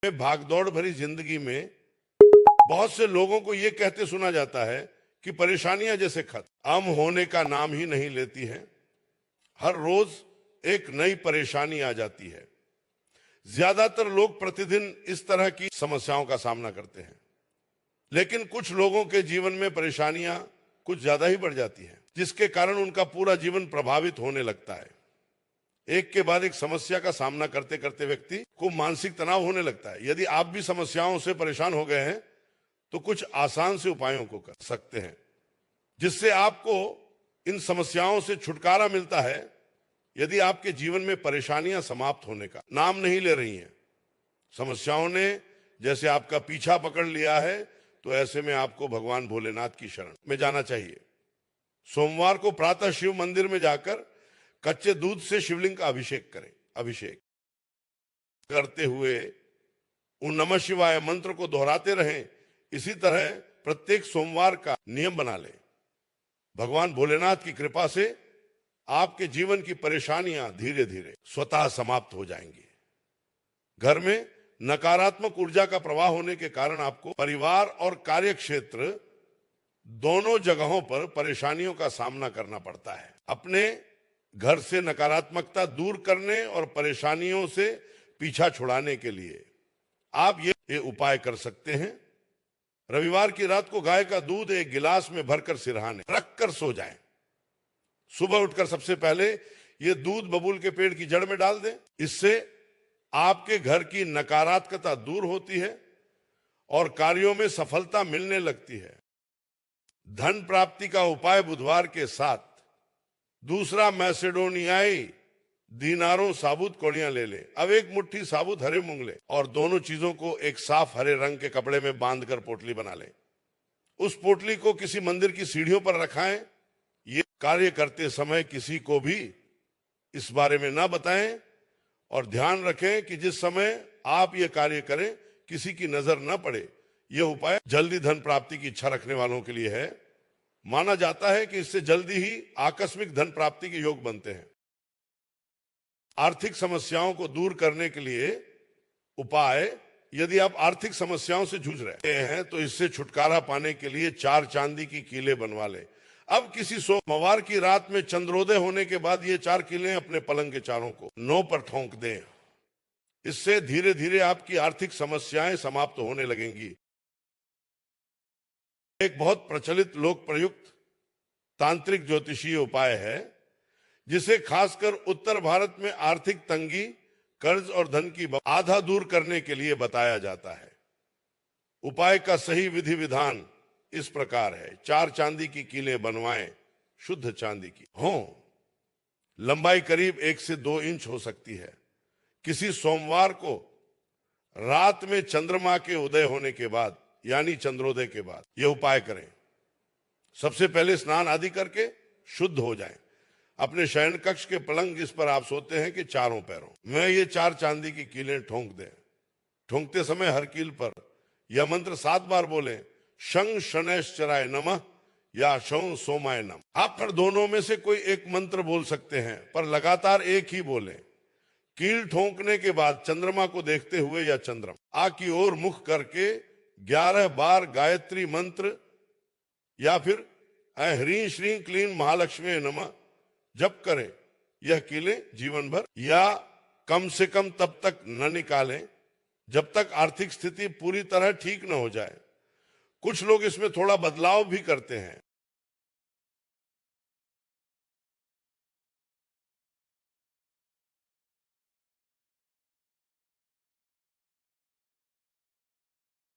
में भागदौड़ भरी जिंदगी में बहुत से लोगों को ये कहते सुना जाता है कि परेशानियां जैसे खत आम होने का नाम ही नहीं लेती हैं। हर रोज एक नई परेशानी आ जाती है। ज्यादातर लोग प्रतिदिन इस तरह की समस्याओं का सामना करते हैं, लेकिन कुछ लोगों के जीवन में परेशानियां कुछ ज्यादा ही बढ़ जाती हैं, जिसके कारण उनका पूरा जीवन प्रभावित होने लगता है। एक के बाद एक समस्या का सामना करते करते व्यक्ति को मानसिक तनाव होने लगता है। यदि आप भी समस्याओं से परेशान हो गए हैं तो कुछ आसान से उपायों को कर सकते हैं, जिससे आपको इन समस्याओं से छुटकारा मिलता है। यदि आपके जीवन में परेशानियां समाप्त होने का नाम नहीं ले रही हैं, समस्याओं ने जैसे आपका पीछा पकड़ लिया है, तो ऐसे में आपको भगवान भोलेनाथ की शरण में जाना चाहिए। सोमवार को प्रातः शिव मंदिर में जाकर कच्चे दूध से शिवलिंग का अभिषेक करें। अभिषेक करते हुए उन नमः शिवाय मंत्र को दोहराते रहें। इसी तरह प्रत्येक सोमवार का नियम बना लें। भगवान भोलेनाथ की कृपा से आपके जीवन की परेशानियां धीरे धीरे स्वतः समाप्त हो जाएंगी। घर में नकारात्मक ऊर्जा का प्रवाह होने के कारण आपको परिवार और कार्य क्षेत्र दोनों जगहों पर परेशानियों का सामना करना पड़ता है। अपने घर से नकारात्मकता दूर करने और परेशानियों से पीछा छुड़ाने के लिए आप ये उपाय कर सकते हैं। रविवार की रात को गाय का दूध एक गिलास में भरकर सिरहाने रखकर सो जाएं। सुबह उठकर सबसे पहले ये दूध बबूल के पेड़ की जड़ में डाल दें। इससे आपके घर की नकारात्मकता दूर होती है और कार्यों में सफलता मिलने लगती है। धन प्राप्ति का उपाय बुधवार के साथ दूसरा मैसेडोनियाई दीनारों साबुत कौड़ियां ले ले। अब एक मुट्ठी साबुत हरे मूंग ले और दोनों चीजों को एक साफ हरे रंग के कपड़े में बांधकर पोटली बना ले। उस पोटली को किसी मंदिर की सीढ़ियों पर रखाएं। ये कार्य करते समय किसी को भी इस बारे में ना बताएं और ध्यान रखें कि जिस समय आप ये कार्य करें किसी की नजर न पड़े। यह उपाय जल्दी धन प्राप्ति की इच्छा रखने वालों के लिए है। माना जाता है कि इससे जल्दी ही आकस्मिक धन प्राप्ति के योग बनते हैं। आर्थिक समस्याओं को दूर करने के लिए उपाय, यदि आप आर्थिक समस्याओं से जूझ रहे हैं तो इससे छुटकारा पाने के लिए 4 चांदी की कीलें बनवा लें। अब किसी सोमवार की रात में चंद्रोदय होने के बाद ये 4 कीलें अपने पलंग के चारों को 9 पर ठोंक दें। इससे धीरे धीरे आपकी आर्थिक समस्याएं समाप्त होने लगेंगी। एक बहुत प्रचलित लोक प्रयुक्त तांत्रिक ज्योतिषीय उपाय है, जिसे खासकर उत्तर भारत में आर्थिक तंगी, कर्ज और धन की आधा दूर करने के लिए बताया जाता है। उपाय का सही विधि विधान इस प्रकार है। 4 चांदी की कीलें बनवाएं, शुद्ध चांदी की हो। लंबाई करीब 1 से 2 इंच हो सकती है। किसी सोमवार को रात में चंद्रमा के उदय होने के बाद, यानी चंद्रोदय के बाद यह उपाय करें। सबसे पहले स्नान आदि करके शुद्ध हो जाएं। अपने शयन कक्ष के पलंग जिस पर आप सोते हैं कि चारों पैरों में ये 4 चांदी की कीलें ठोंक दें। ठोंकते समय हर कील पर यह मंत्र 7 बार बोलें। शं शनैश्चराय नमः या शं सोमाय नमः। आप पर दोनों में से कोई एक मंत्र बोल सकते हैं, पर लगातार एक ही बोलें। कील ठोंकने के बाद चंद्रमा को देखते हुए या चंद्रमा की ओर मुख करके 11 बार गायत्री मंत्र या फिर ह्रीं श्रीं क्लीं महालक्ष्मी नमः जप करें। यह कीलें जीवन भर या कम से कम तब तक न निकालें जब तक आर्थिक स्थिति पूरी तरह ठीक न हो जाए। कुछ लोग इसमें थोड़ा बदलाव भी करते हैं।